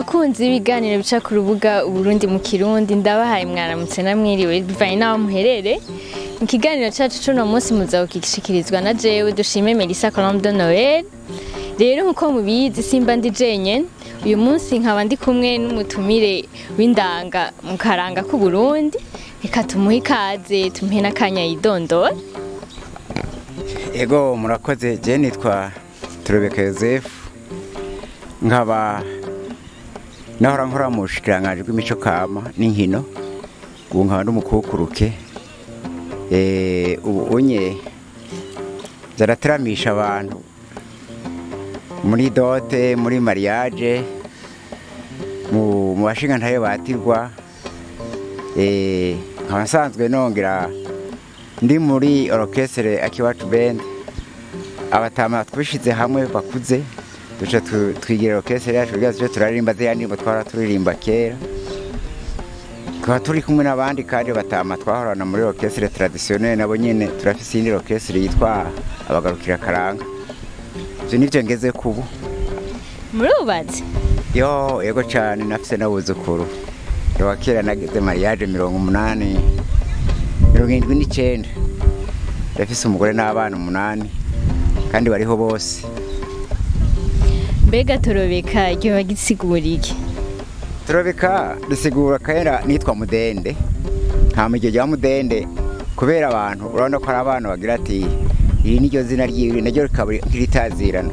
Bakunzi ibiganiro bica ku rubuga Uburundi mu Kirundi ndabahaye mwaramutse namwiriwe bivanye naho muherere. Mu kiganiro cacu cuno munsi muzawukishikirizwa na jewe dushime Melissa Colombe de Noël. Rero nkuko mubizi simba ndi jenye uyu munsi nkaba ndi kumwe n'umutumire w'indanga mu karanga ku Burundi. Reka tumuhe ikaze tumuhe n'akanya yidondora. Ego murakoze je nitwa Torobeka Yozefu nkaba nahora nkora mu bushikiranganje bw'imico kama n'inkino ubu nkaba ndumukukuruke ubu unye zarateramisha abantu muri dote muri mariage mu bashinga ntayo batirwa nkaba nsanzwe nongera ndi muri orchestre akiwacu band abatama twishize hamwe bakuze duca twigira orchestre yacu bigaze turaririmba ziyandi ngo twara turirimba kera kwa turi kumwe n'abandi kandi batama twahorana muri orchestre traditionnelle nabo nyene turafise indi orchestre yitwa abagarukira akaranga ivyo nivyo ngeze kubu Murubatse yego cyane nafise nabuzukuru wa kera nageze mariage 79 ndafise umugore n'abana 8 kandi bariho bose. Mbega Torobeka ryo bagisigura iki? Torobeka risigura kera nitwa mudende nta mujye rya mudende kubera abantu urabona ko ari abana bagira ati iri niryo zina ryiwe naryo rikaba nk'iritazirano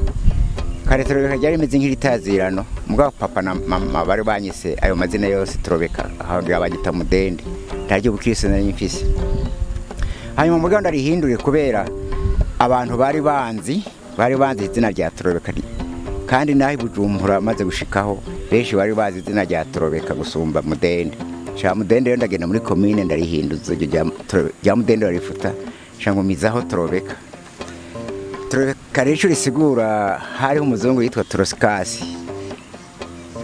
kare Torobeka ryari imeze nk'iritazirano mugabo papa na mama bari banyise ayo mazina yose Torobeka ahagira bagita mudende ntaryo bukristo nari mfise hanyuma mugabo ndarihindure kubera abantu bari banzi izina rya Torobeka kandi nahi Bujumbura maze gushikaho benshi bari bazi izina rya Torobeka gusumba mudende sha mudende yo ndagenda muri commune ndarihinduza rya mudende barifuta shangumizaho Torobeka rero risigura hariho umuzungu yitwa Troskasi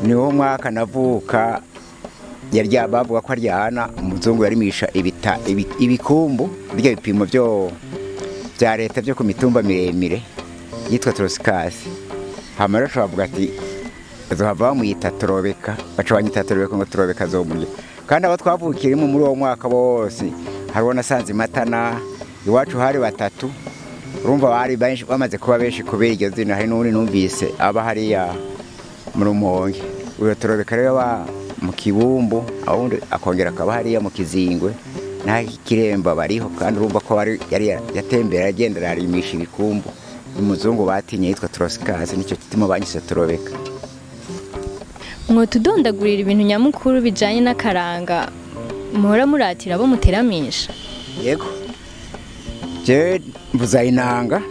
niwo mwaka navuka yarya bavuga ko aryana umuzungu yarimisha ibikumbu bya bipimo byo bya leta byo ku mitumba miremire yitwa Troskasi hamara twavuga ati azohava bamwita Torobeka baca banyita Torobeka ngo Torobeka zomurya kandi abo twavukirimo muri uwo mwaka bose hariho nasanze Matana iwacu hari batatu urumva bari benshi bamaze kuba benshi kubera iryo zina hari n'uri numvise aba hariya mu Rumonge uyo Torobeka rero mu Kibumbu ahundi akongera akaba hariya mu Kizingwe naho Kiremba bariho kandi urumva ko yari yatembera agendera arimisha ibikumbu umuzungu batinye yitwa Troskasi nicyo kitimo banyise Torobeka. Mwo tudondagurira ibintu nyamukuru bijanye n'akaranga muhora muratira bo muteramisha. Yego je mvuza inanga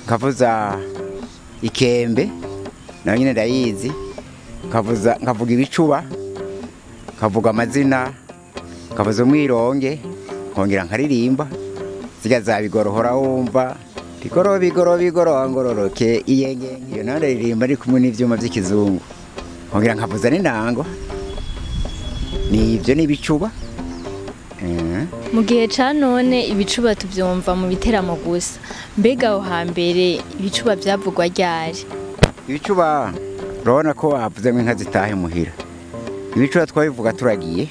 kavuza ikembe na nyine ndayizi nkavuga ibicuba kavuga amazina kavuza umwironge kongera nkaririmba ziga zabigorohora wumva bigoro angororoke iyenge iyo nande ririmba ari kumwe n'ivyuma by'ikizungu kongera nkavuza n'intango nivyo n'ibicuba mu gihe ca none ibicuba tuvyumva mu biteramo gusa mbega aho hambere ibicuba byavugwa ryari ibicuba urabona ko bavuze ngo inka zitahe muhira ibicuba twabivuga turagiye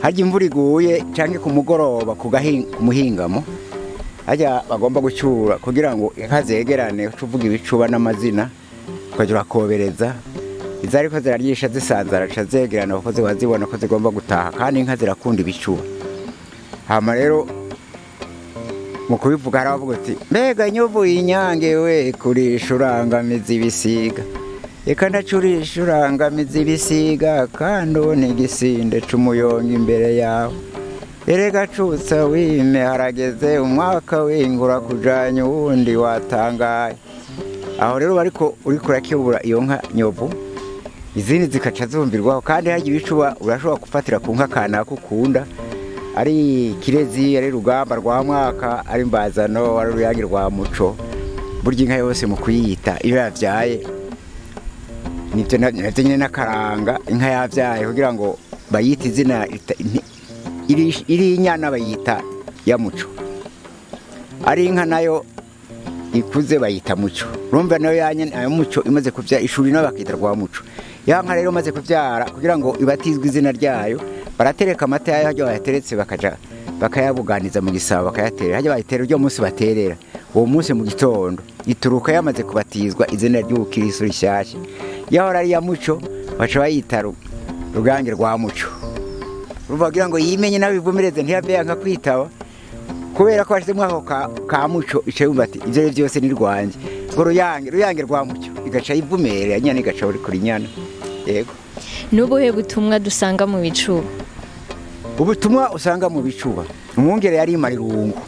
harya imvura iguye canke ku mugoroba ku muhingamo hajya bagomba gucyura kugira ngo inka zegerane tuvuga ibicuba n'amazina ukajya urakobereza izo ariko ziraryisha zisanzara ca zegerana kuko ziba zibona ko zigomba gutaha kandi inka zirakunda ibicuba hama rero mu kubivuga haravuga ati mbega nyovu inyange we kurisha urangamiza ibisiga reka ndacurisha urangamiza ibisiga kandi ubona igisinde c'umuyonga imbere yawe erega cutsa wime harageze umwaka wingura kujanya uwundi watangaye aho rero bariko uriko urakibura iyo nka nyovu izindi zikaca zumvirwaho kandi harya ibicuba urashobora gufatira ku nka kanaka ukunda ari kirezi ari rugamba rwa mwaka ari mbazano ari ruyange rwa muco burya inka yose mu kuyita iyo yavyaye nivyo nyene n'akaranga inka yavyaye kugira ngo bayite izina iri inyana bayita ya muco ari inka nayo ikuze bayita muco urumva nayo yanye ayo muco imaze kuvyara ishuri no bakita rw'umuco ya nka rero maze kuvyara kugira ngo ibatizwe izina ryayo baratereka amata yayo hajya bayateretse bakayabuganiza mu gisabo bakayatera hajya bayitera ryo munsi baterera uwo munsi mu gitondo ituruka yamaze kubatizwa izina ry'ubukiristo rishyashya yahora ari ya muco baca bayita rugange rwa muco rubagira ngo yimenye nawe bivumereze ntiyave yanka kwitaba kubera ko bashizemo aho ka muco icaye bati ivyo byose ni rwanje ngo ruyange rwa muco igaca ivumere nyane igaca kuri nyana yego nubuhe butumwa dusanga mu bicuba ubutumwa usanga mu bicuba umwungere yari marirungu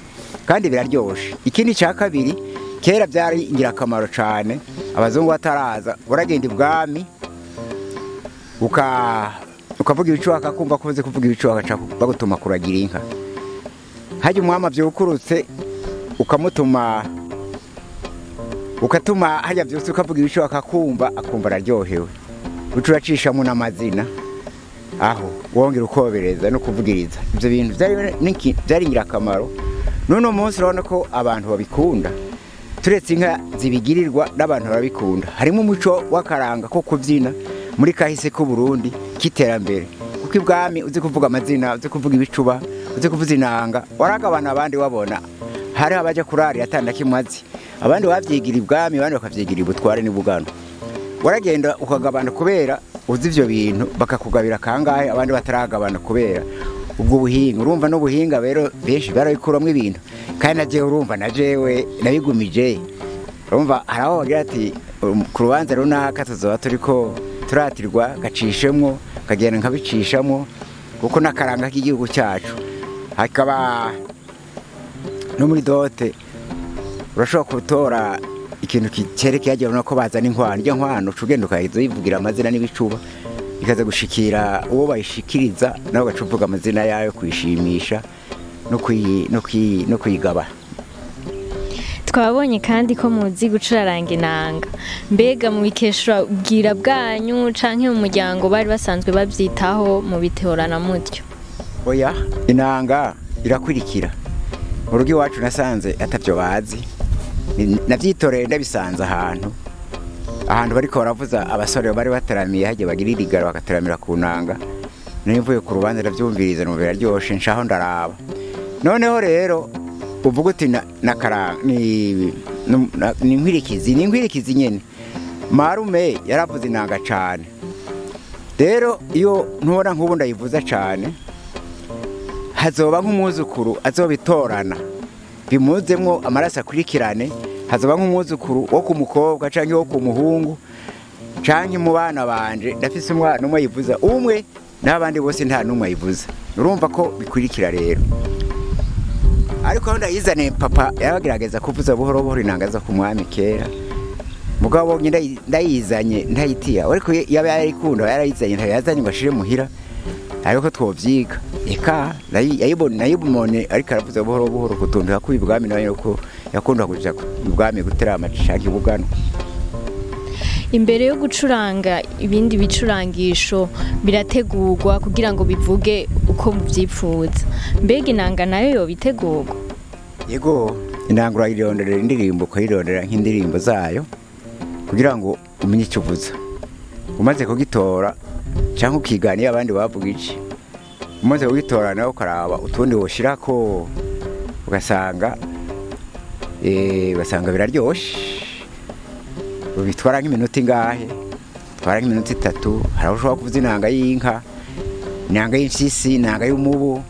kandi biraryoshe ikindi cya kabiri kera byari ingirakamaro cyane abazungu bataraza uragenda ibwami ukavuga ibicuba akakumva ko uzi kuvuga ibicuba agaca bagutuma kuragira inka hajya umwami avyukurutse ukatuma hajya byose ukavuga ibicuba akakumva akumva araryohewe ucuracishamo n'amazina aho wongera ukobereza no kuvugiriza ibyo bintu byari ingirakamaro none umunsi urabona ko abantu babikunda turetse inka zibigirirwa n'abantu barabikunda harimo umuco w'akaranga ko kubyina muri kahise k'Uburundi k'iterambere kuko ibwami uzi kuvuga amazina uzi kuvuga ibicuba uzi kuvuza inanga waragabana abandi wabona hari abaje kurari atandakimwazi abandi bavyigira ibwami abandi bakavyigira ibutware n'ibugano waragenda ukagabana kubera uzi ivyo bintu bakakugabira kangahe abandi bataragabana kubera ubwo buhinga urumva no buhinga rero benshi barabikuramwe ibintu kandi naje urumva najewe nabigumije urumva haraho bagira ati ku rubanza runaka tuzoba turiko turatirwa gacishemwo kagenda nkabicishamo kuko nakaranga k'igihugu cyacu hakaba no muri dote urashobora kutora ikintu kicerekeye agira ko bazana inkwano iryo nkwano cugenda ukayizo yivugira amazina n'ibicuba ikaza gushikira uwo bayishikiriza nawe gacuvuga amazina yayo kwishimisha no kuyigaba twabonye kandi ko muzi gucuraranga inanga mbega mu bikeshura ubwira bwanyu canke mu muryango bari basanzwe bavyitaho mu biteorana mutyo oya inanga irakurikira mu rugo iwacu nasanze atavyo bazi navyitoreye ndabisanze ahantu bariko baravuza abasore bari bataramiye haje bagira irigara bakataramira ku nanga nimvuye ku rubanza ndavyumviriza no biraryoshe nshaho ndaraba noneho rero uvuga uti nakaranga ni inkwirikizi nyene marume yaravuze inanga cane rero iyo ntubona nk'ubu ndayivuza cane hazoba nk'umwuzukuru azobitorana bimuzemwo amaraso akurikirane hazoba nk'umwuzukuru wo ku mukobwa canke wo ku muhungu canke mu bana banje ndafise umwana umwe yivuza umwe n'abandi bose nta numwe yivuza urumva ko bikurikira rero ariko ndayizane papa yabagerageza kuvuza buhoro buhoro inanga zo ku mwami kera mugabo ndayizanye ndayitiya ariko yaba yarikunda yarayizanye ntayazanye ngo ashire muhira ariko twovyiga eka nayibumone ariko aravuza buhoro buhoro kutundira ku ibwami nayo ko yakunda kuja ibwami guterama cishaka ibugano imbere yo gucuranga ibindi bicurangisho birategurwa kugira ngo bivuge uko muvyipfuza mbega inanga nayo yo bitegurwa yego inanga urayirondera indirimbo ukayirondera nk'indirimbo zayo kugira ngo umenye icyo uvuza umaze kugitora cyangwa ukigana abandi bavuga iki umaze kugitora nawe ukaraba utundi woshirako ugasanga biraryoshe ubitwara nk'iminota ingahe twara nk'iminota 3 hari ushobora kuvuza inanga y'inka inanga y'insisi inanga y'umubu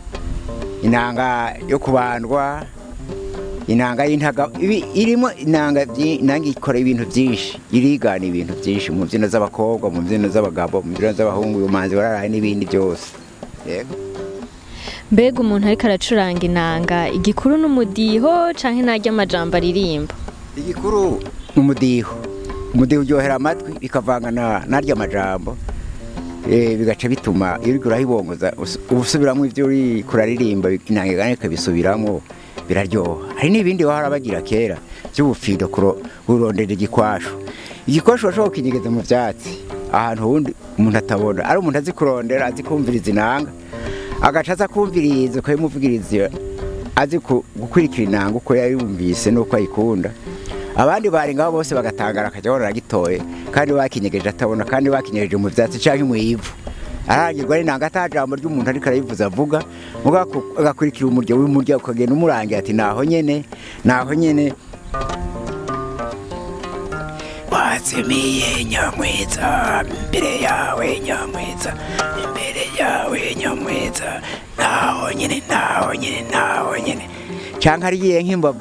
inanga yo kubandwa inanga y'intaga irimo inanga ikora ibintu byinshi irigana ibintu byinshi mu mbyino z'abakobwa mu mbyino z'abagabo mu mbyino z'abahungu umanzi wararaye n'ibindi byose yego mbega umuntu ariko aracuranga inanga igikuru n'umudiho canke naryo amajambo aririmba igikuru n'umudiho uryohera amatwi bikavangana naryo amajambo bigaca bituma iyo uriko urahibongoza ubusubiramo ivyo uri kuraririmba inanga iganeka bisubiramo biraryoha hari n'ibindi bahora bagira kera by'ubufido kurondera igikwasho bashobora kukinyegeza mu vyatsi ahantu hundi umuntu atabona ari umuntu azi kurondera azi kumviriza inanga agaca aza kumviriza ukayimuvugiriza azi gukurikira inanga uko yayumvise n'uko ayikunda abandi bari ngaho bose bagatangara akajya abona aragitoye kandi bakinyegeje atabona kandi bakinyegeje mu byatsi cyangwa mu ivu arangirwa ari nanga atajambo ry'umuntu ariko arayivuza avuga agakurikira umurya ukagenda umurangira ati naho nyene wazimiye nyamwiza imbere yawe nyamwiza naho nyene cyangwa ariye nkimba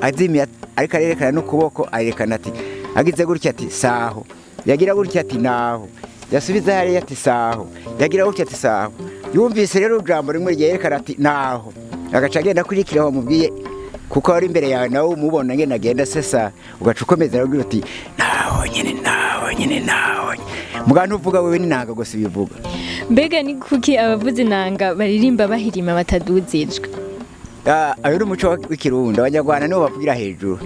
azimiye ariko arerekana n'ukuboko arerekana ati agize gutya ati saho yagira gutya ati naho yasubiza hariya ati saho yagira gutya ati saho yumvise rero ijambo rimwe ryerekana ati naho agaca agenda kurikira aho mubwiye kuko ari imbere yawe nawe umubona ngene agenda sesa ugaca ukomeza aragira uti naho nyene muganga uvuga wewe n'inanga gusa bivuga. Mbega ni kuki abavuza inanga baririmba bahirima bataduzijwe? Ayo ni umuco w'ikirundi abanyarwanda nibo bavugira hejuru.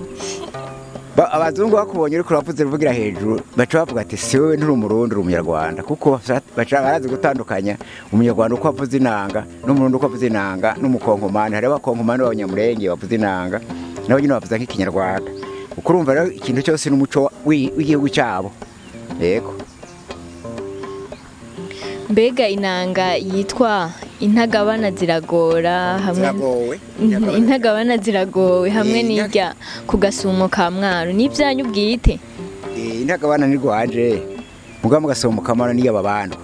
Abazungu bakubonye uri kuravuza ruvugira hejuru baca bavuga ati si wowe nturi umurundi uri umunyarwanda kuko baca barazi gutandukanya umunyarwanda uko avuza inanga n'umurundi uko avuza inanga n'umukonkomani hari abakonkomani b'abanyamurenge bavuza inanga nabo nyine bavuza nk'ikinyarwanda uko urumva rero ikintu cyose n'umuco w'igihugu cyabo. Yego. Mbega inanga yitwa intagabana ziragora hamwe intagabana ziragowe hamwe n'irya ku gasumo ka mwaro n'ibyanyu bwite. Intagabana ni rwanje mugabo gasumo ka mwaro niyo babandwa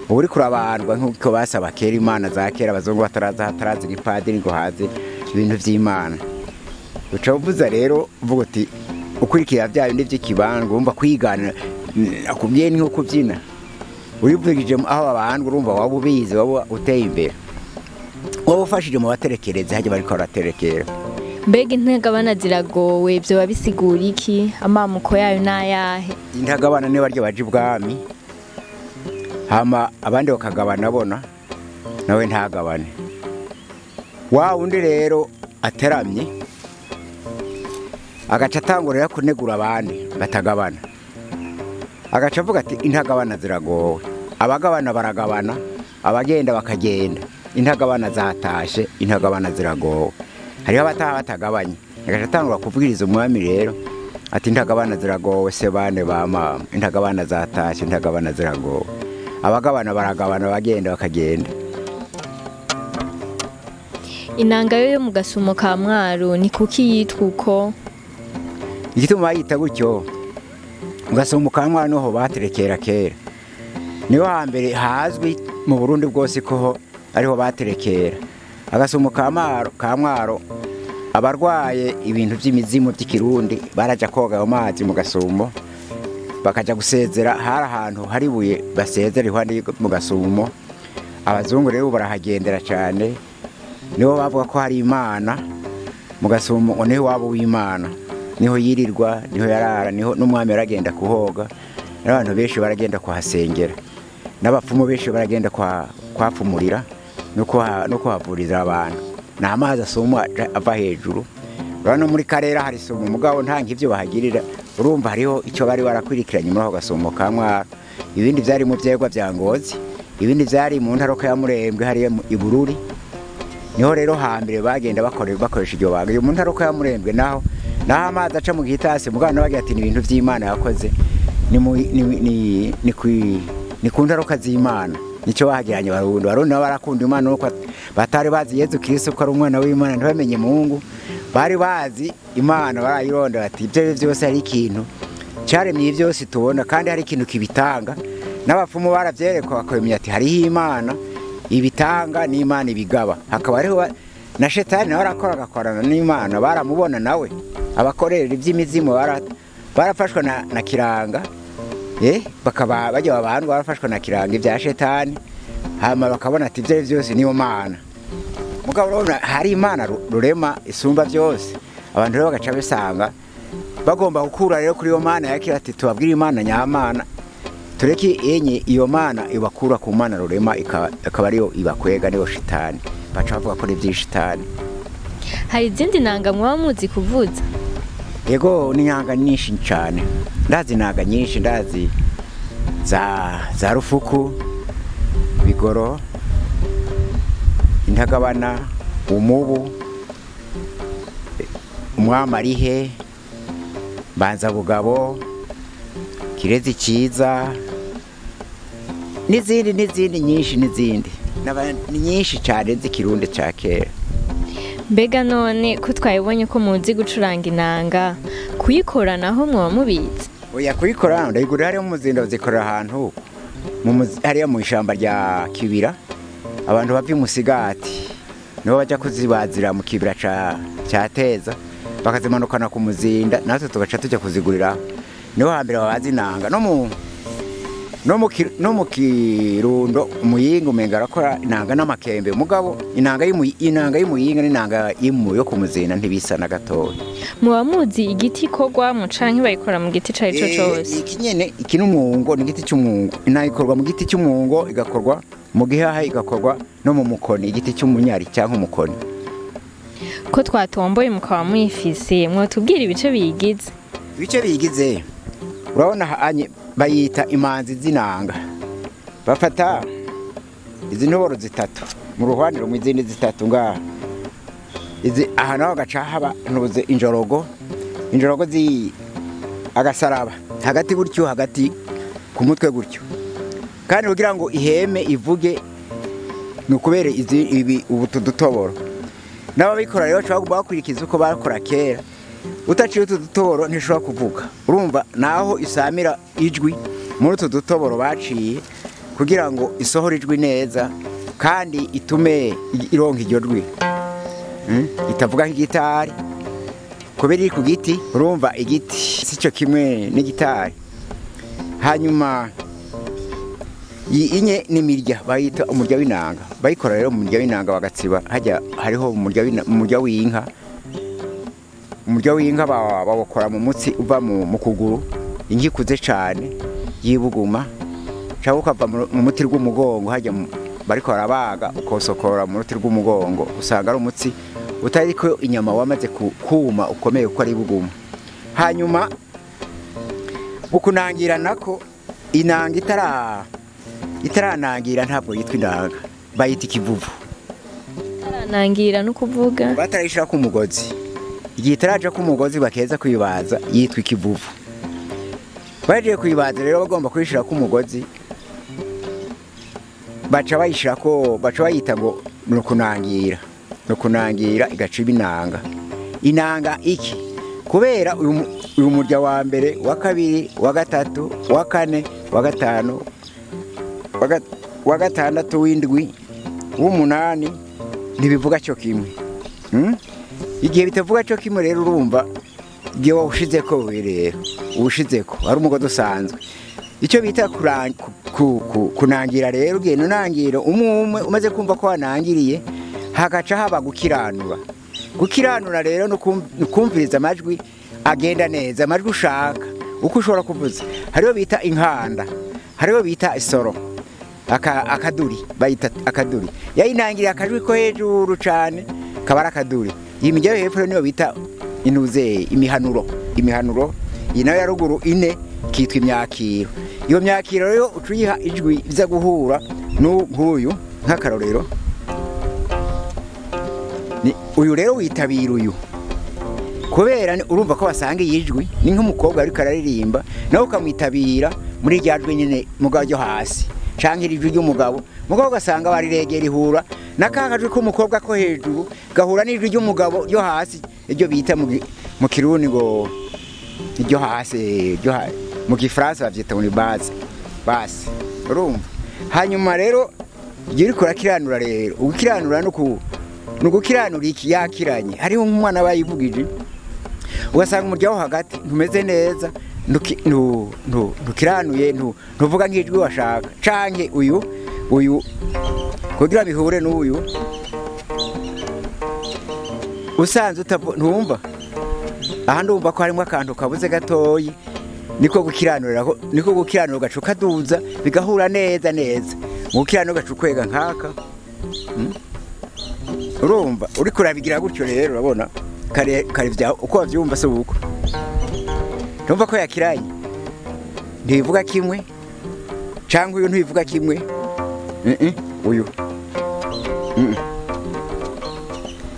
ubu uri kurabandwa nk'uko basaba kera imana za kera abazungu bataraza ipadiri ngo haze ibintu by'imana uca uvuza rero uvuga uti ukurikira bya bindi by'ikibandwa wumva kwigana akubwiye ni nko kubyina urivugije aho babandwa urumva waba ubizi waba uteye imbere waba ufashije mu baterekereza hajya bariko baraterekera. Mbega intagabana ziragowe ibyo babisigura iki amamuko yayo n'ayahe? Intagabana ni baryo baje ibwami hama abandi bakagabana bona nawe ntagabane wa undi rero ateramye agaca atangurira kunegura abandi batagabana agaca avuga ati intagabana ziragowe abagabana baragabana abagenda bakagenda intagabana zatashe intagabana ziragowe hariho abataha batagabanye agaca atangura kuvugiriza umwami rero ati intagabana ziragowe se bane ba mama intagabana zatashe intagabana ziragowe abagabana baragabana abagenda bakagenda. Inanga yo mu gasumo ka mwaro ni kuki yitwa uko? Igituma yita gutyo gasumo ka mwaro noho baterekera kera niho hambere hazwi mu Burundi bwose ko ariho baterekera agasumo ka mwaro abarwaye ibintu by'imizimu by'ikirundi baraja koga mu mazi mu gasumo bakaja gusezera hari ahantu hari ibuye basezera ihwandi mu gasumo abazungu rero barahagendera cyane niho bavuga ko hari imana mu gasumo niho wabo w'imana niho yirirwa niho yarara niho n'umwami yaragenda kuhoga n'abantu benshi baragenda kuhasengera n'abapfumu benshi baragenda kwapfumurira no kuhavuriza abantu n'amazi asuma ava hejuru urabona muri karera hari sumo mugabo nta nk'ivyo bahagirira urumva hariho icyo bari barakwirikiranye muri aho gasumo ka mwaro ibindi byari mu byegwa bya Ngozi ibindi byari mu ntaroka ya Murembwe hariya i Bururi niho rero hambere bagenda bakoresha iryo banga iyo mu ntaroka ya Murembwe naho amazi aca mu gitasi mugabo bagira ati ni ibintu by'Imana yakoze ni ku ntaroka z'Imana nicyo bahagiranye Abarundi nabo barakunda Imana nuko batari bazi Yesu Kristo ko ari umwana w'Imana ntibamenye Mungu bari bazi Imana barayironda bati ibyo byose ari ikintu cyaremye byose tubona kandi hari ikintu kibitanga n'abapfumu baravyerekwa bakomeye ati hariho Imana ibitanga n'Imana ibigaba hakaba ariho na shetani nawe arakorana n'Imana baramubona nawe abakorera iby'imizimu barafashwa na kiranga bakaba bajya abantu barafashwa na kiranga ibya shetani hama bakabona ati ibyo byose niyo Mana mugabo urabona hari Imana rurema isumba byose abantu rero bagaca bisanga bagomba gukura rero kuri iyo Mana yakira ati tubabwire Imana nyamana tureke enye iyo Mana ibakura ku Mana rurema ikaba ariyo ibakwega niyo shitani baca bavuga ko ari iby'ishitani. Hari izindi nanga mwaba muzi kuvuza? Yego ni nanga nyinshi cyane ndazi nanga nyinshi ndazi za rufuku bigoro intagabana umubu umwamarihe mbanza bugabo, kirezi ciza, n'izindi nyinshi n'izindi nyinshi cyane z'ikirundi ca kera. Mbega none ko twayibonye ko muzi gucuranga inanga, kuyikora naho mwoba mubizi? Oya, kuyikora ndayigura hariya mu muzinda bazikorera ahantu hariya mu ishamba rya Kibira, abantu bava imusigati nibo bajya kuzibazira mu kibira ca Teza, bakazimanukana ku muzinda, natwe tugaca tujya kuzigurira. Niho hambere babazi inanga. No mu Kirundo umuyinga umenga arakora inanga n'amakembe, mugabo inanga y'umuyinga n'inanga yo ku muzinda ntibisa na gatoya. Muba muzi igiti ikorwa mu canke bayikora mu giti cari co cose? Iki nyene, iki n'umwungo, ni igiti cy'umwungo. Inanga ikorwa mu giti cy'umwungo, igakorwa mu gihaha, igakorwa no mu mukoni, igiti cy'umunyari cyangwa umukoni. Ko twatomboye mukaba mwifise, mwotubwira ibice biyigize? Ibice biyigize, urabona bayita imanzi z'inanga. Bafata izi ntoboro zitatu mu ruhande rumwe, izindi zitatu ngaha. Aha naho gaca haba ntuze injorogo agasaraba hagati gutyo, hagati ku mutwe gutyo. Kandi kugira ngo iheme ivuge nukubere ibi ubutu dutoboro. N'ababikora rero bashobora bakurikiza uko bakora kera. Utaciye utu dutoboro ntishobora kuvuga. Urumva naho isamira ijwi muri utu dutoboro baciye kugira ngo isohore ijwi neza kandi itume ironka iryo jwi. Itavuga nk'igitari kubera iri ku giti. Urumva igiti sico kimwe n'igitari. Hanyuma inye n'imirya bayita umurya w'inanga. Bayikora rero mu murya w'inanga bagatsiba, hariho umurya w'inka. Umurya w'inka bawukora mu mutsi uva mu kuguru, inka ikuze cyane yibuguma, cyangwa ukava mu muti rw'umugongo, hajya bariko barabaga ukosokora mu ruti rw'umugongo, usanga ari umutsi utariko inyama wamaze kuma ukomeye uko ari buguma. Hanyuma ukunangira nako, inanga itaranangira ntabwo yitwa inanga, bayita ikivuvu. Itaranangira no kuvuga batarayishira ku mugozi, igihe itaraja ku mugozi bakeza kuyibaza yitwa ikivuvu. Baje kuyibaza rero bagomba kuyishira ku mugozi, baca bayita ngo nukunangira igaca inanga. Inanga iki kubera uyu murya wa mbere, wa kabiri, wa gatatu, wa kane, wa gatanu, wa gatandatu, w'indwi, w'umunani ntibivuga cyo kimwe. Igihe bitavuga cyo kimwe rero urumva igihe wawushizeko rero uwushizeko ari umugozi usanzwe, icyo bita kunangira rero. Ugiye nunangira umwe umaze kumva ko wanangiriye, hagaca haba gukiranura rero nukumviriza amajwi agenda neza, amajwi ushaka uko ushobora kuvuza. Hariho bita inkanda, hariho bita isoro, akaduri, bayita akaduri. Yayinangiriye akajwi ko hejuru cyane kaba ari akaduri. Iyi mijya yo hepfo niyo bita imihanuro. Iyi nayo ya ruguru ine kitwa imyakiro. Iyo myakiro rero ucuyiha ijwi biza guhura n'uyu nk'akarorero. Uyu rero witabira uyu kubera urumva ko basanga ijwi ni nk'umukobwa ariko araririmba, nawe ukamwitabira muri rya jwi nyine mugabo ryo hasi canke ijwi ry'umugabo, mugabo ugasanga bariregera ihura n'akajwi k'umukobwa ko hejuru gahura n'ijwi ry'umugabo ryo hasi. Iryo bita mu Kirundi ngo iryo hasi, mu Gifaransa bavyita ngo ni base. Urumva? Hanyuma rero igihe uriko urakiranura rero, ukiranura nugukiranura iki yakiranye. Hariho nk'umwana bayivugije ugasanga umurya wo hagati ntumeze neza, ntukiranuye, ntuvuga nk'ijwi washaka, canke uyu kugira bihure n'uyu usanze ntumva. Aha ndumva ko harimo akantu kabuze gatoyi, niko gukiranura gacu kaduza bigahura neza. Mu gukiranura gacu kwega nkaka. Urumva uri kurabigira gutyo rero urabona kare vya uko bavyumva se uko. Ndumva ko yakiranye ntibivuga kimwe, cyangwa uyu ntibivuga kimwe. Uyu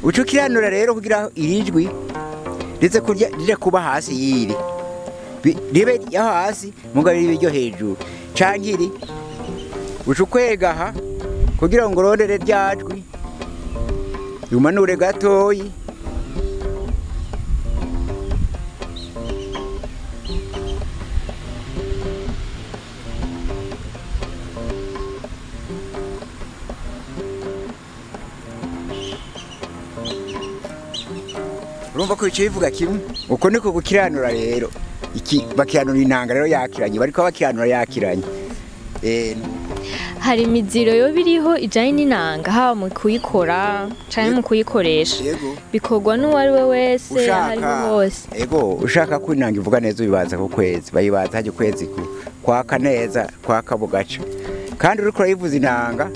ucukiranura rero kugira irijwi rize kurya rije kuba hasi yiri ribe ryo hasi mugabo ribe ryo hejuru canke iri uca ukwegaha kugira ngo urondere ryajwi yumanure gatoyi urumva ko bicaye bivuga kimwe uko niko gukiranura rero iki bakiranura inanga rero yakiranye bariko bakiranura yakiranye hari imiziro yo biriho ijanye n'inanga haba mu kuyikora canke mu kuyikoresha bikorwa n'uwari we wese hariho hose ego ushaka ko inanga ivuga neza ubibaza ku kwezi bayibaza haje kwezi kwaka neza kwaka bugaca kandi uriko urayivuza inanga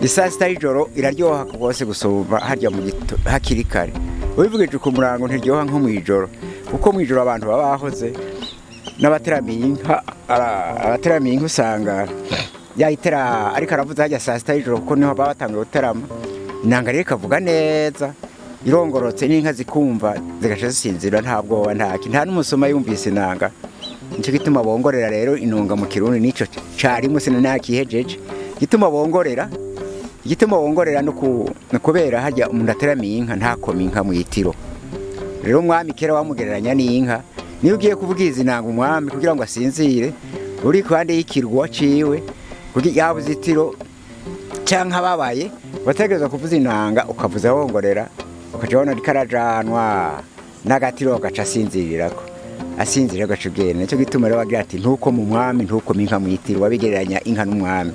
isa sita y'ijoro iraryoha rwose gusumba harya mu hakiri kare ubivugije ku murango ntiryoha nko mw'ijoro kuko mw'ijoro abantu baba bahoze n'abateramiye inka abateramiye inka usanga yayitera ariko aravuza hajya saa sita y'ijoro kuko niho baba batangiye guterama inanga rero ikavuga neza irongorotse n'inka zikumva zigaca zisinzira nta bwoba nta n'umusoma yumvise inanga nicyo gituma bongorera rero inunga mu kirundi nico carimwe sinakihejeje gituma bongorera no kubera hajya umuntu ateramiye inka ntakoma inka mu itiro rero umwami kera wamugereranya n'inka niyo ugiye kuvugiza inanga umwami kugira ngo asinzire uri kwande y'ikirwa ciwe kugira yabuze itiro canke ababaye bategereza kuvuza inanga ukavuza wongorera ukajabona rikarajanwa n'agatiro gaca asinzirirako asinzira gaca ubwene nicyo gituma rero bagira ati ntuko mu mwami ntuko inka mu itiro wabigereranya inka n'umwami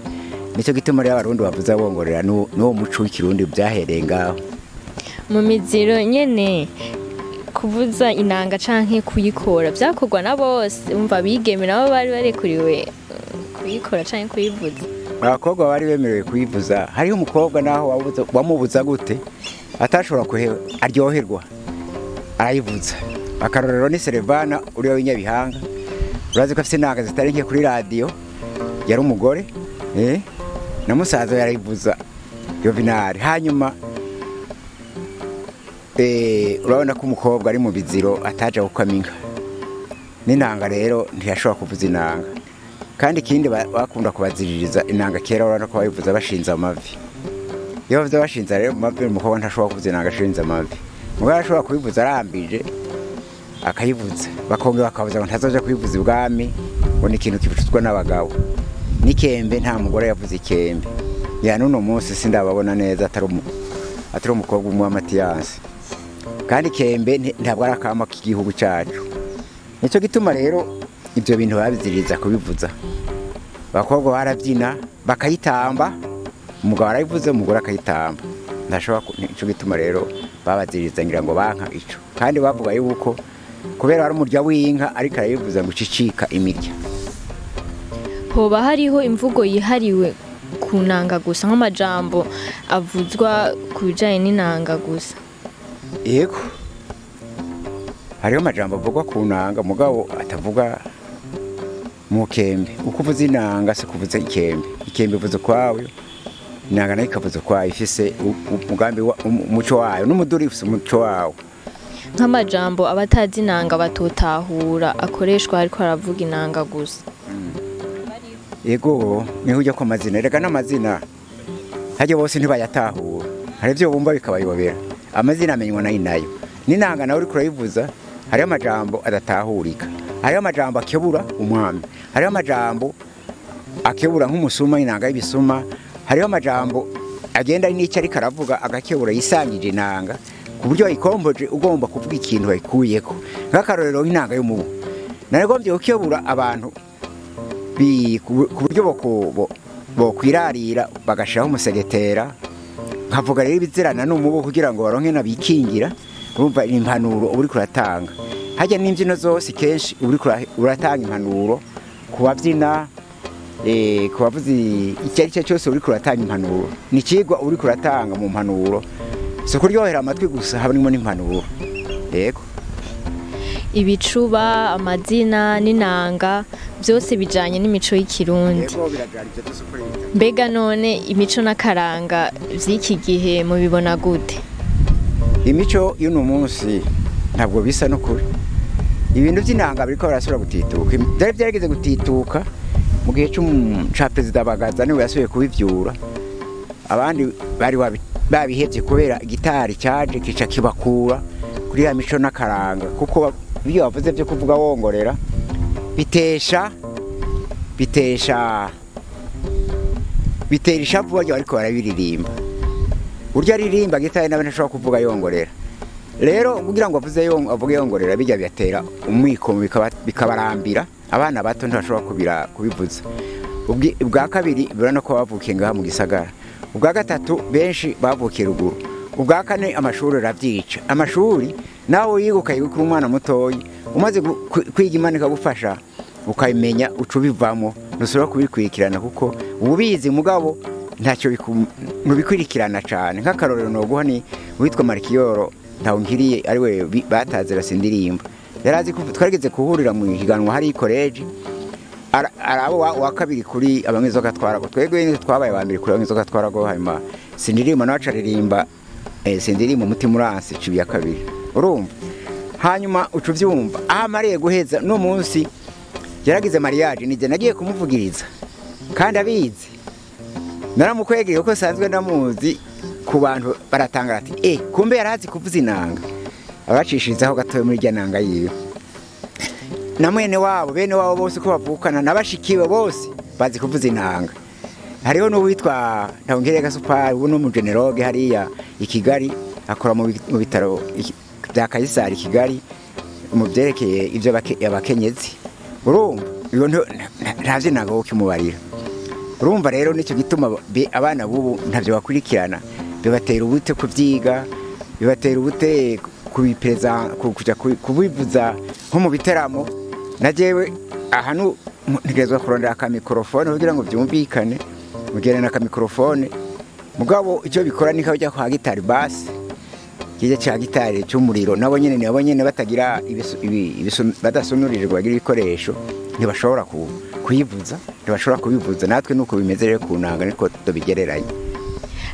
nicyo gituma rero abarundi bavuza bongorera n'uwo muco w'ikirundi byahereye ngaho mu miziro nyene kuvuza inanga canke kuyikora byakorwa na bose umva bigeme nabo bari barekuriwe kuyikora canke kuyivuza abakobwa bari bemerewe kuyivuza hariho umukobwa naho wamubuza gute atashobora aryoherwa arayivuza akarorero ni Serevana uriyo w'inyabihanga urazi ko afite inanga zitari nke kuri radiyo yari umugore na musaza yarayivuza Yovinari hanyuma urabona ko umukobwa ari mu biziro ataje gukama inka n'inanga rero ntiyashobora kuvuza inanga kandi ikindi bakunda kubaziririza inanga kera urabona ko bayivuza bashinze amavi iyo bavuze bashinze rero mu mavi umukobwa ntashobora kuvuza inanga ashinze amavi mugabo ashobora kubivuza arambije akayivuza bakongera bakavuza ngo ntazoja kuyivuza ibwami ngo ni ikintu kivuzwa n'abagabo n'ikembe nta mugore yavuze ikembe ya n'uno munsi sindababona neza atari umukobwa umwe wa Matiyasi kandi ikembe ntabwo ari akama k'igihugu cyacu nicyo gituma rero ibyo bintu babiziririza kubivuza abakobwa barabyina bakayitamba umugabo arayivuze umugore akayitamba nicyo gituma rero babaziririza ngira ngo banka ico kandi bavuga yuko kubera ari umurya w'inka ariko arayivuza ngo cicika imirya hoba hariho imvugo yihariwe ku nanga gusa nk'amajambo avuzwa ku bijanye n'inanga gusa yego hariho amajambo avugwa ku nanga mugabo atavuga mu kembe uko uvuza inanga se kuvuza ikembe uvuza kwawe inanga nayo ikavuza kwayo ifise umugambi umuco wayo n'umuduri ufise umuco wawo nk'amajambo abatazi inanga batotahura akoreshwa ariko aravuga inanga gusa yego niho ujya ku amazina rega n'amazina hajya bose ntibayatahura hari ibyo bumva bikabayobera amazina amenywa nayo n'inanga nawe uri kurayivuza hariho amajambo adatahurika hariho amajambo akebura umwami hariho amajambo akebura nk'umusuma inanga y'ibisuma hariho amajambo agenda n'icyo ariko aravuga agakebura yisangije inanga ku buryo wayikomboje ugomba kuvuga ikintu wayikuyeko nk'akarorero nk'inanga y'umubu naragombye gukebura abantu ku buryo bokwirarira bagashiraho umusegetera nkavuga rero ibizirana n'umubu kugira ngo baronke nabikingira urumva impanuro uri kuratanga hajya n'imbyino zose kenshi uri uratanga impanuro kubabyina kubavuzi icyo ari cyo cyose uri kuratanga impanuro ni ikigwa uri kuratanga mu mpanuro si kuryohera amatwi gusa habamo n'impanuro yego ibicuba amazina n'inanga byose bijanye n'imico y'ikirundi mbega none imico n'akaranga vy'iki gihe mubibona gute imico y'uno munsi ntabwo bisa n'ukuri ibintu by'inanga biriko barasubira gutituka byari byarigeze gutituka mu gihe ca perezida Bagaza niwe yasubiye kubivyura abandi bari babihevye kubera gitari cyaje kica kibakura kuri ya mico n'akaranga kuko ibyo bavuze byo kuvuga wongorera bitera ishavu baryo ariko barabiririmba urya aririmba gitari nawe ntashobora kuvuga yongorera rero kugira ngo avuge yongorera bijya byatera umwikomo bikabarambira abana bato ntibashobora kubivuza ubwa kabiri birana ko bavukiye ngaha mu gisagara ubwa gatatu benshi bavukiye ruguru ubwa kane amashuri arabyica amashuri nawe yiga kuri umwana mutoyi umaze kwiga Imana ikagufasha ukabimenya uca ubivamo ntusubira kubikurikirana kuko ububizi mugabo ntacyo bikurikirana cyane nk'akarorero noguha ni witwa Marikiyoro ntawungiriye ariwe bataze rasindirimba yarazi ko twarigeze kuhurira mu higanwa hari college arabo wa kabiri kuri abamwizoga twarago twegwe twabaye abambere kuri abamwizoga twarago hanyuma sindirimba naca aririmba sindirimba umutima uranse cibi ya kabiri urumva hanyuma ucuvyumva mariye guheza no munsi yaragize mariage nije nagiye kumuvugiriza kandi abizi naramukwegeye uko sanzwe ndamuzi ku bantu baratangara ati kumbe yarazi kuvuza inanga abacishirizaho gatoye muri rya nanga yiwe na bene wabo bose ko bavukana nabashikiwe bose bazi kuvuza inanga hariho n'uwitwa ntawungiriye Super ubu no mu generoge hariya i Kigali akora mu bitaro bya Kayisari Kigali mu byerekeye ibyo abakenyezi urumva iyo ntavye nanga ukimubarira urumva rero nicyo gituma abana bubu ntavyo bakurikirana bibatera ubute kuvyiga bibatera ubute kubipereza kuja kubivuza nko mu biteramo najewe ahanu ntegezwa kurondera aka microphone kugira ngo byumvikane mugere na aka microphone mugabo icyo bikora ni kajya kwa gitari bass kije cya gitari cy'umuriro nabo nyene batagira badasonurije bagira ibikoresho ntibashobora kuyivuza ntibashobora kubivuza natwe nuko bimeze rero kunanga niko tubigereranye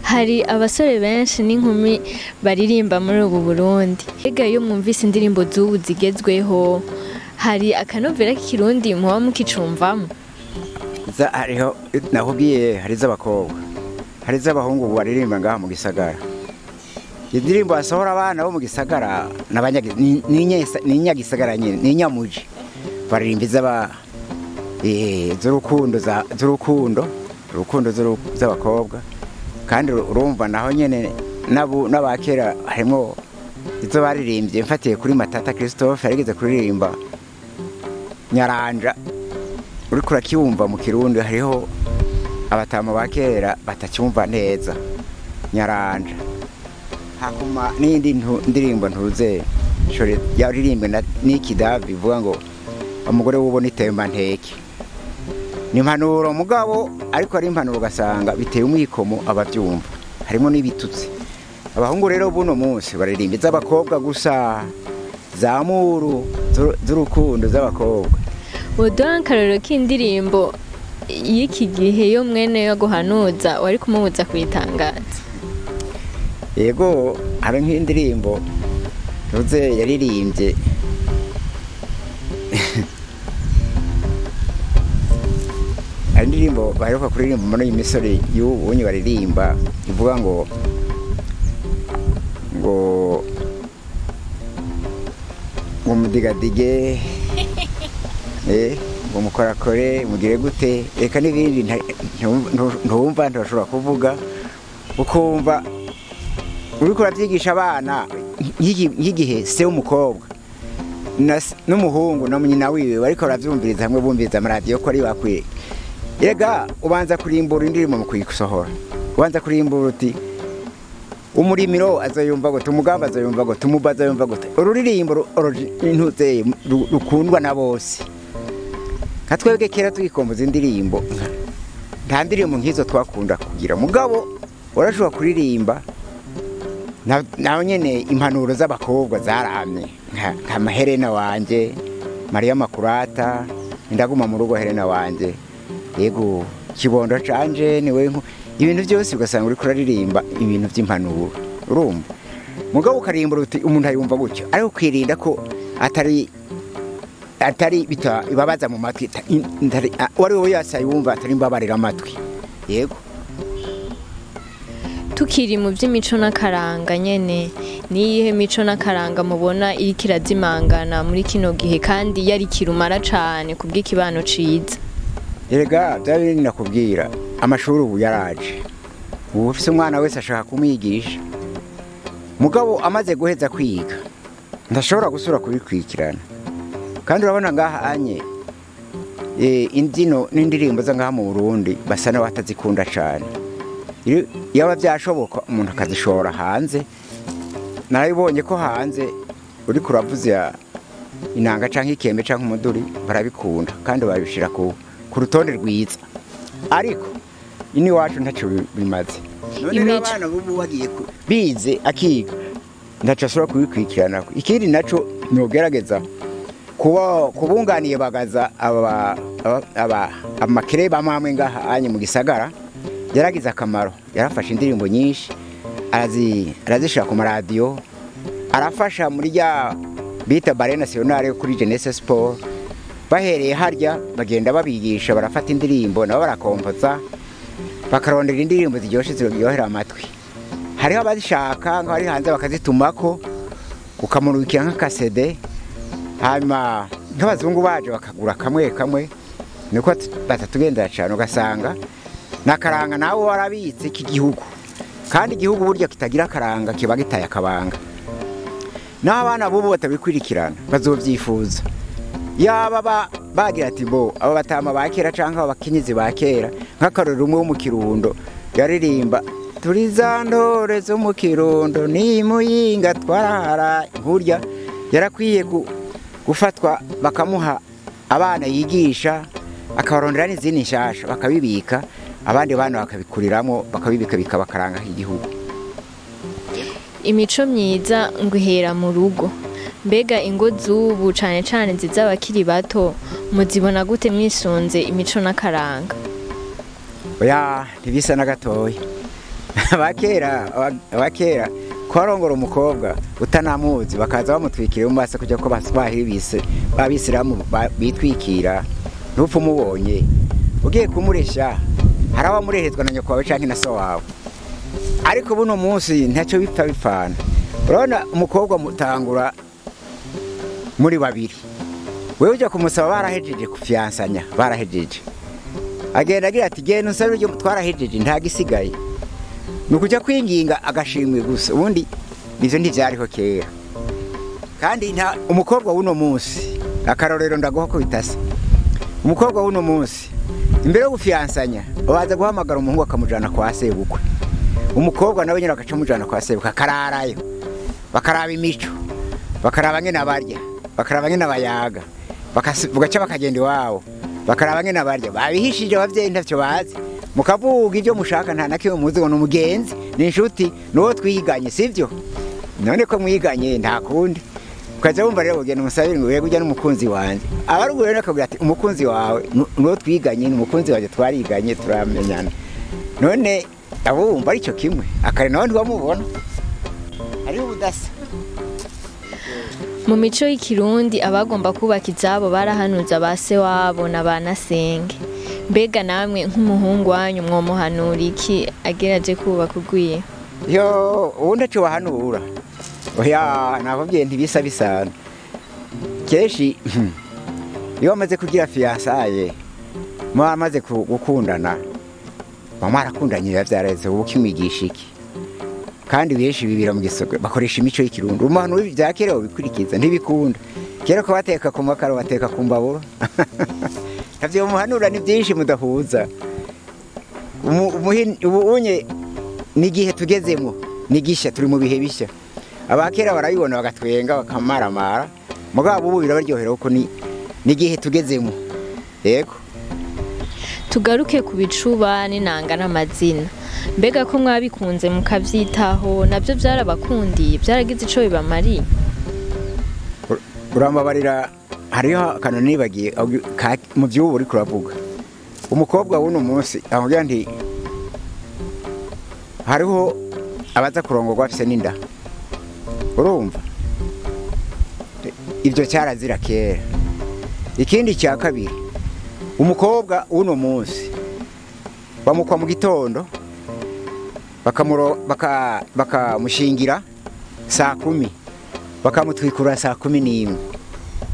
hari abasore benshi n'inkumi baririmba muri ubu Burundi ega iyo mwumvise indirimbo z'ubu zigezweho hari akanovera k'ikirundi muba mukicumvamo hariho nakubwiye hari z'abakobwa hari z'abahungu baririmba ngaha mu gisagara indirimbo basohora abana bo mu gisagara n'inyagisagara nyine n'inyamuji baririmba z'urukundo z'abakobwa kandi urumva naho nyene n'abakera harimo izo baririmbye mfatiye kuri Matata Christophe yarigeze kuririmba Nyaranja uri kurakiwumva mu Kirundi hariho abatama bakera batacyumva neza Nyaranja hakuma n'indi ndirimbo ntuze shore yaririmbwe n'Ikidavi bivuga ngo umugore w'ubu nitemba nteke ni impanuro mugabo ariko ari impanuro ugasanga biteye umwikomo abavyumva harimo n'ibitutsi abahungu rero buno munsi baririmba z'abakobwa gusa zamuru z'urukundo z'abakobwa udora akarorero k'indirimbo y'iki gihe yo mwene yo guhanuza wari kumubuza kuyitangaza yego hari nk'indirimbo ntuze yaririmbye indirimbo baheruka kuririmba muri iyi misore y'ubunyi baririmba ivuga ngo mudigadige ngo mukorakore mugire gute reka n'ibindi ntumva ntibashobora kuvuga ukumva uriko uravyigisha abana y'igihe se w'umukobwa n'umuhungu na nyina wiwe bariko baravyumviriza hamwe bumviriza amaradiyo ko ari bakwiye yega ubanza kurimbura indirimbo mu kuyisohora ubanza kurimbura uti umurimiro azoyumva gute umugamba azoyumva gute umubaza azoyumva gute ururirimbo intuteye rukundwa na bose nka twebwe kera tugikomboza indirimbo nta ndirimbo nk'izo twakunda kugira mugabo urashobora kuririmba naho nyene impanuro z'abakobwa zaramye nka maherena wanje Maria Makurata indaguma mu rugo Helena wanje yego kibondo canje niwe ibintu byose ugasanga uri kuraririmba ibintu by'impanuro urumva mugabo ukarimbura uti umuntu ayumva gutyo ariko kwirinda ko atari atari ibabaza mu matwi wari wowe yasaye wumva atari imbabarira amatwi yego. Tukiri mu by'imico n'akaranga nyene, niyihe mico n'akaranga mubona iriko irazimangana muri kino gihe kandi yari kirumara cane kubw'ikibano ciza? Erega byari nakubwira amashuri ubu yaraje, ubu ufise umwana wese ashaka kumwigisha, mugabo amaze guheza kwiga ndashobora gusura kubikurikirana. Kandi urabona ngaha anye indino n'indirimbo za ngaha mu Burundi basa n'abatazikunda cane. Yaba byashoboka umuntu akazishora hanze, narabibonye ko hanze uri kuravuza inanga canke ikembe canke umuduri barabikunda kandi babishira ku rutonde rwiza, ariko ini wacu ntaco bimaze. None abana bubu bagiye bize akiga ndaca sura kubikurikirana. Ikindi naco nogerageza kubunganiye bagaza amakere bamamwe ngaha anye mu gisagara yaragize akamaro. Yarafashe indirimbo nyinshi arazishira ku maradiyo, arafasha muri ya bita bare nationale kuri Jeunesse Sport. Bahereye harya bagenda babigisha, barafata indirimbo nabo barakompoza, bakarondera indirimbo ziryoshe ziryohera amatwi. Hariho abazishaka ngo ari hanze bakazitumako ukamurukira nk'akasede, hanyuma nk'abazungu baje bakagura kamwe kamwe, niko batatugendera cyane ugasanga nakaranga nawe warabitse iki gihugu. Kandi igihugu burya kitagira akaranga kiba gitaye akabanga. N'abana bubu batabikurikirana bazovyifuza. Yaba bagira ati bo aba batama ba kera canke abakinyizi ba kera, nk'akarorero umwe wo mu Kirundo yaririmba turi za ntore zo mu Kirundo ni muyinga twarahara. Urya yarakwiye gufatwa bakamuha abana yigisha, akabarondera n'izindi nshasha bakabibika, abandi bana bakabikuriramo bakabibika bikabakaranga igihugu. Imico myiza ngo ihera mu rugo. Mbega ingo z'ubu cane cane nziza abakiri bato muzibona gute mwisunze imico n'akaranga? Oya ntibisa na gatoya. abakera kwarongora umukobwa utanamuzi bakaza bamutwikira mu maso kujya ko baswahibise babisiramu bitwikira ntupfu umubonye ugiye kumuresha harawa murehezwa na nyoko wawe canke na so wawe. Ariko buno munsi ntacyo bipfa bipfana. Urabona umukobwa mutangura muri babiri, wewe ujya kumusaba barahejeje kufiansanya, barahejeje agenda agira ati genda unsabire ryo twarahejeje ntagisigaye, nukuja kwinginga agashimwe gusa. Ubundi ivyo ntivyariho kera. Kandi nta umukobwa wuno munsi akarorero ndagoho ko bitase. Umukobwa wuno munsi imbere yo gufiansanya baza guhamagara umuhungu akamujana kwa sebukwe, umukobwa nawe nyine akacamujana kwa sebukwe akararayo, bakaraba imico, bakaraba ngene abarya, bakaraba ngene abayaga, bakavuga bakagenda iwabo, bakaraba ngene abarya. Babihishije abavyeyi ntavyo bazi, mukavuga ibyo mushaka nta nakimwe muzi ngo n'umugenzi n'inshuti n'uwo twiganye, sivyo? None ko mwiganye nta kundi ukaza wumva rero ugenda umusabire ngo wego ujya n'umukunzi wanje. Abarugu rero akabwira ati umukunzi wawe n'uwo twiganye n'umukunzi waje twariganye turamenyana. None abo wumva ari cyo kimwe akare nawe ntiwamubona ari ubudasa. Mu mico y'ikirundi abagomba kubaka izabo barahanuza base wabo na banasenge. Mbega namwe nk'umuhungu wanyu mwomuhanura iki ageraje kubaka urwiye? Yo ubundi aco wahanura oya nakubwiye ntibisa bisana. Keshi iyo amaze kugira fiançaye amaze gukundana barakundanye yavyareze ubu kimwigisha iki. Kandi benshi bibira mu gisoko bakoresha imico y'ikirundi. Umuntu w'ibya kera ubikurikiza ntibikunda. Kera ko bateka ku makaro bateka ku mbabura. Havyo muhanura ni byinshi mudahuza. Ubunye nigihe tugezemo nigisha turi mu bihe bishya. Abakera barayibona bagatwenga bakamaramara, mugabo ubu birabaryohera uko nigihe tugezemo. Yego. Tugaruke ku bicuba n'inanga n'amazina. Mbega ko mwabikunze mukavyitaho navyo byarabakundiye byaragize ico bibamariye? Urambabarira hariho kanoni bagiye mu by'ubu uri kuravuga. Umukobwa wuno munsi avuga nti hariho abaza kurongorwa afise n'inda. Urumva? Ibyo cyarazira kera. ikindi cya kabiri umukobwa uno munsi bamukwa mu gitondo bakamushingira saa 10 bakamutwikura saa 11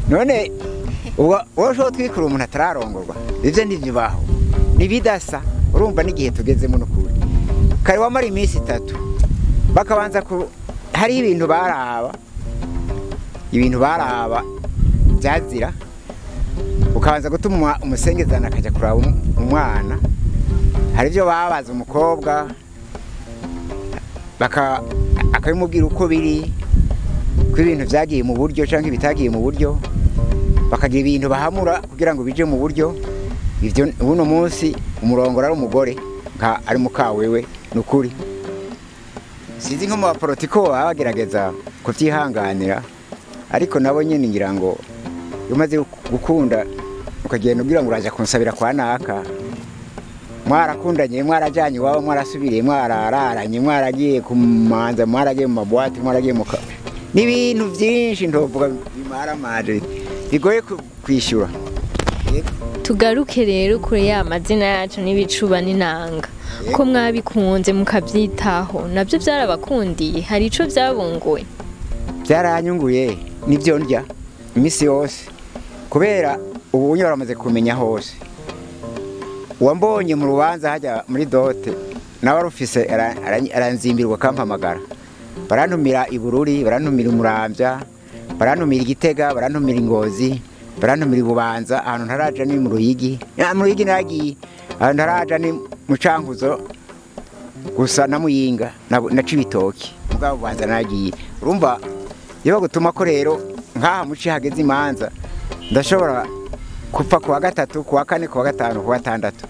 none wowe ushobora twikura umuntu atararongorwa ibyo ntibibaho nibidasa urumva n'igihe tugezemo n'ukuri kare wamara iminsi 3 bakabanza hari ibintu baraba byazira ukabanza gutuma umusengezana akajya kuraba umwana hari ibyo babaza umukobwa akabimubwira uko biri ko ibintu byagiye mu buryo cyangwa ibitagiye mu buryo bakagira ibintu bahamura kugira ngo bije mu buryo ibyo uno munsi umurongora ari umugore ari mukawewe n'ukuri sinzi nko mu bapolitiko bagerageza kuvyihanganira ariko nabo nyene ngira ngo umaze gukunda ukagenda ugira ngo uraje kunsabira kwa naka mwarakundanye mwarajanye iwabo mwarasubiriye mwarararanye mwaragiye kumanza mwaragiye mu mabwati mwaragiye mu n'ibintu byinshi ndovuga bimaramaje bigoye kwishyura. Tugaruke rero kuri ya mazina yacu n'ibicuba n'inanga ko mwabikunze mukabyitaho nabyo byarabakundiye hari ico byabunguye byaranyunguye nibyo ndya imisi yose kubera ubu unyora amaze kumenya hose wambonye mu rubanza hajya muri dote nawe rufise aranzimbirwa kampamagara barantumira ibururi barantumira umuramvya barantumira igitega barantumira ingozi barantumira ibubanza ahantu ntaraja ni mu ruyigi nagiye ahantu ntaraja ni mu cankuzo gusa na muyinga na cibitoki mugabo bubanza nagiye urumva iyo gutuma ko rero nkaha muci hageze imanza ndashobora kupfa kuwa gatatu kuwa kane kuwa gatanu kuwa gatandatu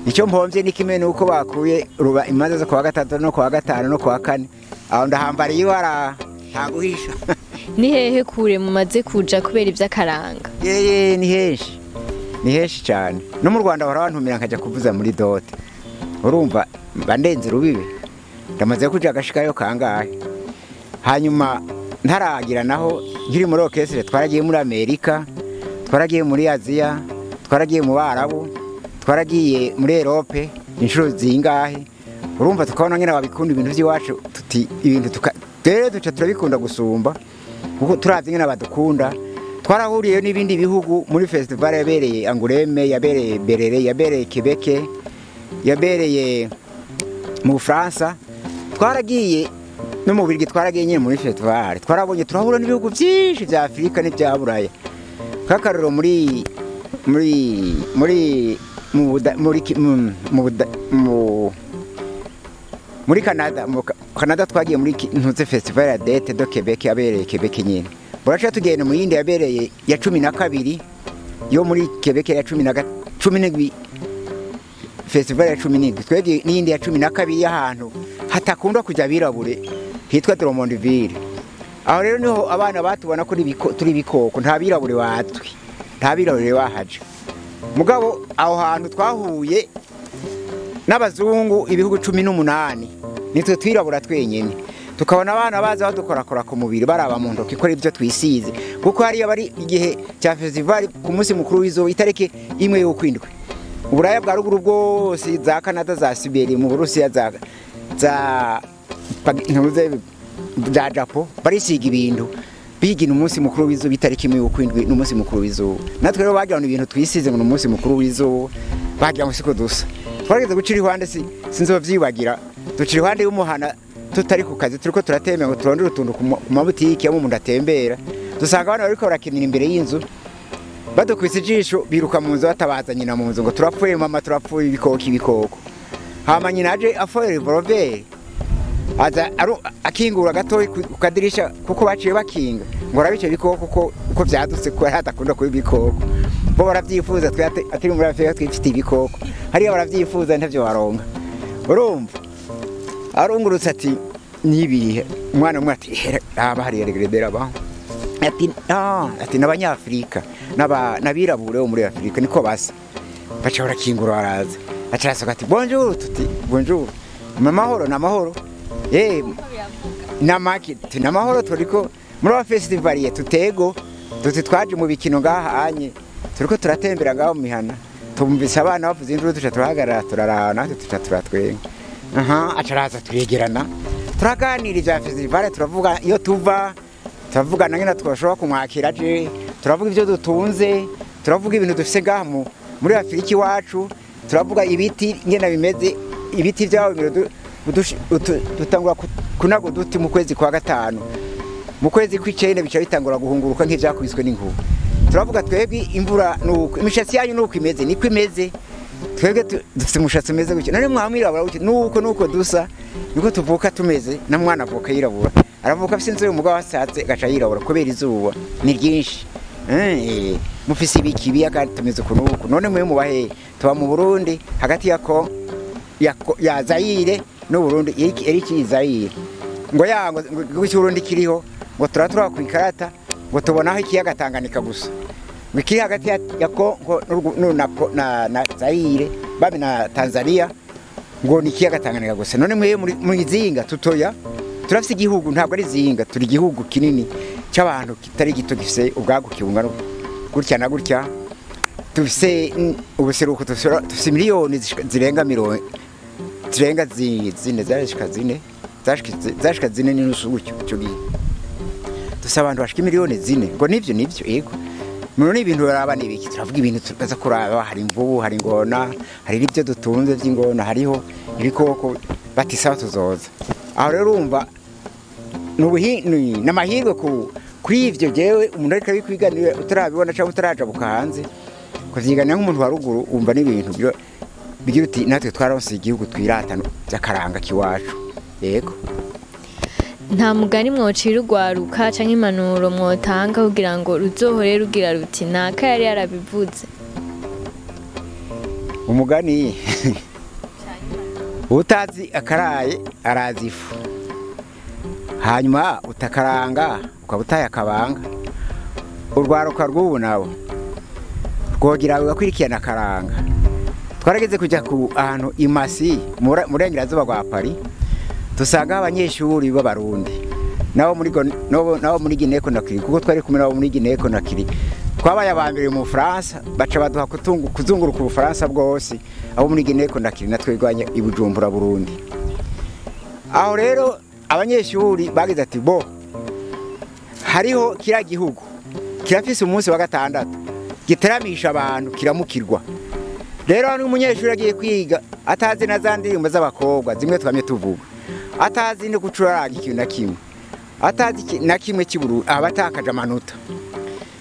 icyo mpomvye ni kimwe nuko bakuye imanza zo kuwa gatatu no kuwa gatanu no kuwa kane aho ndahambariye iwara ntaguhisha ni hehe kure mumaze kuja kubera ivy'akaranga ni henshi cyane no mu Rwanda barabantumira nkaja kuvuza muri dote urumva bandenze rubibe ndamaze kuja agashikayo kangahe hanyuma ntaragira naho nkiri muri orchestre twaragiye muri Amerika twaragiye muri Aziya twaragiye mu Barabu twaragiye muri Europe inshuro zingahe urumva tukabona nyine babikunda ibintu by'iwacu tuti ibintu rero duca turabikunda gusumba kuko turavye nyine abadukunda twarahuriye n'ibindi bihugu muri festival yabereye Anguleme yabereye Berere yabereye Quebec yabereye mu France twaragiye no mu Burundi twaragiye nyine muri festival twarabonye turahura n'ibihugu byinshi bya Afrika n'ibya Buraya kakarero muri Canada twagiye muri ntuze festival ya dete do Quebec yabereye Quebec nyine buracha tugenda mu yindi yabereye ya 12 yo muri Quebec ya 12 festival ya 12 twege n'indi ya 12 y'ahantu hatakunda kujya birabure hitwa Dromondville aho rero niho abana batubona ko turi bikoko nta birabure watwi nta birabure wahaje mugabo aho hantu twahuye n'abazungu ibihugu 18 nitwe twirabura twenyene tukabona abana baza badukorakora ku mubiri baraba mu ndoki ko ibyo twisize kuko hari abari igihe cya festival ku munsi mukuru w'izo itareke imwe yo kwindwe uburaya bwa ruguru bwose za Canada za Siberia mu Burusiya za Japo barisiga ibintu bigina umunsi mukuru w'izo bitareke imwe yo kwindwe n'umunsi mukuru w'izo natwe rero bagira ibintu twisize mu munsi mukuru w'izo bagira musiko dusa twageze gucira ihwande sinzovyibagira ducira ihwande y'umuhana tutari ku kazi turiko turatembera ngo turondere utuntu ku mabutiki mu muntu atembera dusanga abana bariko barakinira imbere y'inzu badukwise ijisho biruka mu nzu batabaza nyina mu nzu ngo turapfuye mama turapfuye ibikoko hama nyina aje afoye revolver aza akingura gatoyi ku kadirisha kuko baciye bakinga ngo rabice bikoko uko vyadutse ko hatakunda kuba ibikoko bo baravyifuza atari muri Afrika twifite ibikoko hariya baravyifuza ntavyo baronga urumva arungurutse ati nibihe umwana umwe ati aba hari regredera ba ati n'abanyafrika n'abirabure bo muri Afrika niko basa baca barakingura baraza aca ati bonjour tuti bonjour namahoro namaki namahoro turiko muri festival ye tutego tuti twaje mu bikino ngaha anye turiko turatembera ngaho mu mihana tumvise abana bavuze induru tuca turahagarara turaraba natwe tuca turatwenga acaraza turegerana turaganira ivya festival turavuga iyo tuva turavugana ngena twashobora kumwakira je turavuga ivyo dutunze turavuga ibintu dufise ngaho muri Afurika iwacu turavuga ibiti ngena bimeze ibiti vyaho dutangura kunago duti mu kwezi kwa gatanu mu kwezi kw'icenda bica bitangura guhunguruka nk'ivyakubiswe n'inkuba turavuga twebwe imvura nuko imishatsi yanyu nuko imeze niko imeze twebwe dufite umushatsi umeze gutyo none mwamwirabura gutyo nuko dusa niko tuvuka tumeze na mwana avuka yirabura aravuka afite inzobe umugabo wasatse gaca yirabura kubera izuba ni ryinshi mufise ibiki biyaga tumeze kunuko none mwe mubahe tuba mu Burundi hagati ya Zaire no Burundi iki Zaire ngo yango Burundi kiriho ngo turatura ku ikarata ngo tubonaho ikiyaga Tanganyika gusa wiki hagati ya Kongo na Zaire babe na Tanzania ngo ni ikiyaga Tanganyika gusa none mwe muri zinga tutoya turafise igihugu ntabwo ari zinga turi igihugu kinini cy'abantu kitari gito gifise ubwago kiungano gutya na gutya tufise ubuseruko tufise miliyoni zirenga zashika zine n'inusu gutyo cyo gihe dufise abantu bashika miliyoni zine ngo nivyo yego none ibintu baraba nibiki turavuga ibintu tukaza kuraba hari imvubu hari ingona hari ibyo dutunze by'ingona hariho ibikoko batisaba tuzoza aho rero urumva n'amahirwe kuri ivyo jewe umuntu ariko abikwiganira utarabibona cyangwa utaraja bukahanze kuvyigana nk'umuntu wa ruguru umva n'ibintu bigira uti natwe twaronse igihugu twiratano by'akaranga kiwacu yego nta mugani mwocira urwaruka canke impanuro mwotanga kugira ngo ruzohore rugira ruti naka yari yarabivuze umugani utazi akaraye arazi ifu hanyuma utakaranga ukabutaye akabanga urwaruka rw'ubu nawe rwogira ugakwirikirana akaranga twarageze kujya ku ahantu imasi murengerazuba rwa Paris dusanga abanyeshuri b'abarundi nabo muri Guinée Conakry kuko twari kumwe nabo muri Guinée Conakry twabaye abambere mu France baca baduha kuzunguruka u Bufaransa bwose abo muri Guinée Conakry natwegwanye i Bujumbura Burundi aho rero abanyeshuri bagize ati bo hariho kira gihugu kirafise umunsi wa gatandatu giteramisha abantu kiramukirwa rero hano umunyeshuri agiye kwiga atazi na za ndirimbo z'abakobwa zimwe twamye tuvuga atazi no gucuraranga ikintu na kimwe atazi na kimwe kiburu abatakaje amanota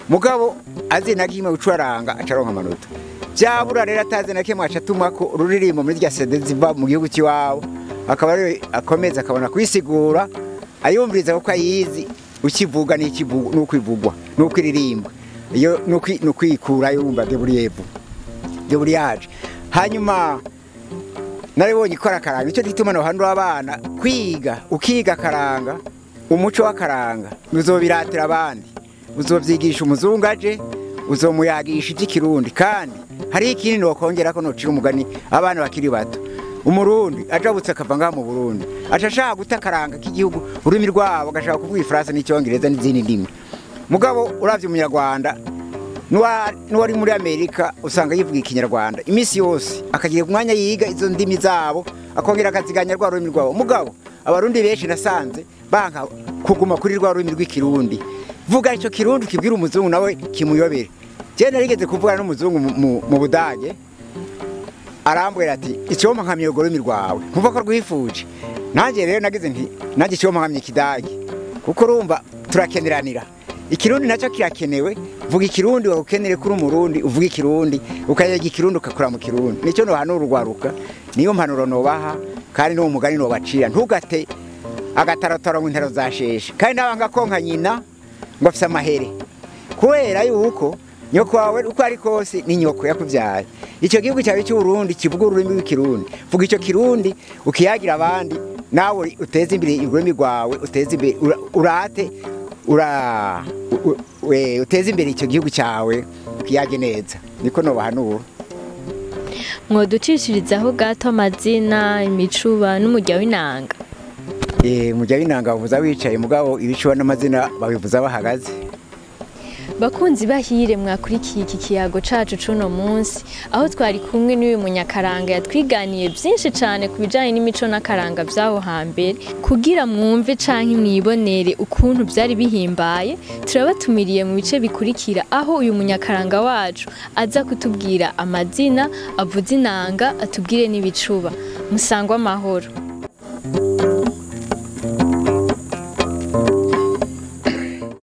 mugabo azi na kimwe gucuraranga acaronka amanota byabura rero atazi na kimwe acatuma ko ururirimbo muri rya CD ziva mu gihugu kiwawo akaba rero akomeza akabona kwisigura ayumviriza ko ayizi ukivuga n'ikivugo n'ukwivugwa n'ukwiririmba iyo n'ukwikura yumva de buriyaje hanyuma naribonye ikora akaranga icyo gituma no hano abana kwiga ukiga akaranga umuco w'akaranga uzobiratira abandi uzovyigisha umuzungaje uzomuyagisha iby'ikirundi kandi hari ikindi nokongera ko nocira umugani abana bakiri bato umurundi ajabutse akava ngaha mu Burundi ashaka gutakaranga k'igihugu urumi rwabo agashaka kuvuga ifaransa n'icyongereza n'izindi ndimi mugabo uravye umunyarwanda n'uwari muri Amerika usanga yivuga ikinyarwanda imisi yose akagira umwanya yiga izo ndimi zabo akongera akaziganya rwa rurimi rwabo mugabo abarundi benshi nasanze banka kuguma kuri rwa rurimi rw'ikirundi vuga icyo kirundi kibwira umuzungu nawe kimuyobere je narigeze kuvugana n'umuzungu mu Budage arambwira ati icyoma nkamye ururimi rwawe nkuva ko rwifuje nanjye rero nagize nti nanjye icyoma nkamye kidage kuko urumva turakeneranira ikirundi nacyo kirakenewe vuga ikirundi wakenere kuri umurundi uvuga ikirundi ukayega ikirundi ukakura mu kirundi nicyo no hano urwaruka niyo mpanuro nobaha kandi no umugani no bacira ntugate agataratara mu ntero zasheshe kandi nabanga konka nyina ngo afise amahere kubera yuko nyoko wawe uko ari kose ni nyoko yakuvyaye icyo gihugu cyawe cy'Uburundi kivuga ururimi rw'ikirundi vuga icyo kirundi ukiyagira abandi nawe uteze imbere ururimi rwawe uteze imbere urate uteze imbere icyo gihugu cyawe ukiyage neza niko no bahanura mwoducishirizaho gato amazina imicuba n'umurya w'inanga umurya w'inanga bavuza wicaye mugabo ibicuba n'amazina babivuza bahagaze bakunzi bahire mwakurikiye iki kiyago cacu cuno munsi aho twari kumwe n'uyu munyakaranga yatwiganiye byinshi cyane ku bijanye n'imico n'akaranga vyaho hambere kugira mwumve canke mwibonere ukuntu vyari bihimbaye. Turabatumiriye mu bice bikurikira aho uyu munyakaranga wacu aza kutubwira amazina, avuza inanga, atubwire n'ibicuba. Musangwa amahoro.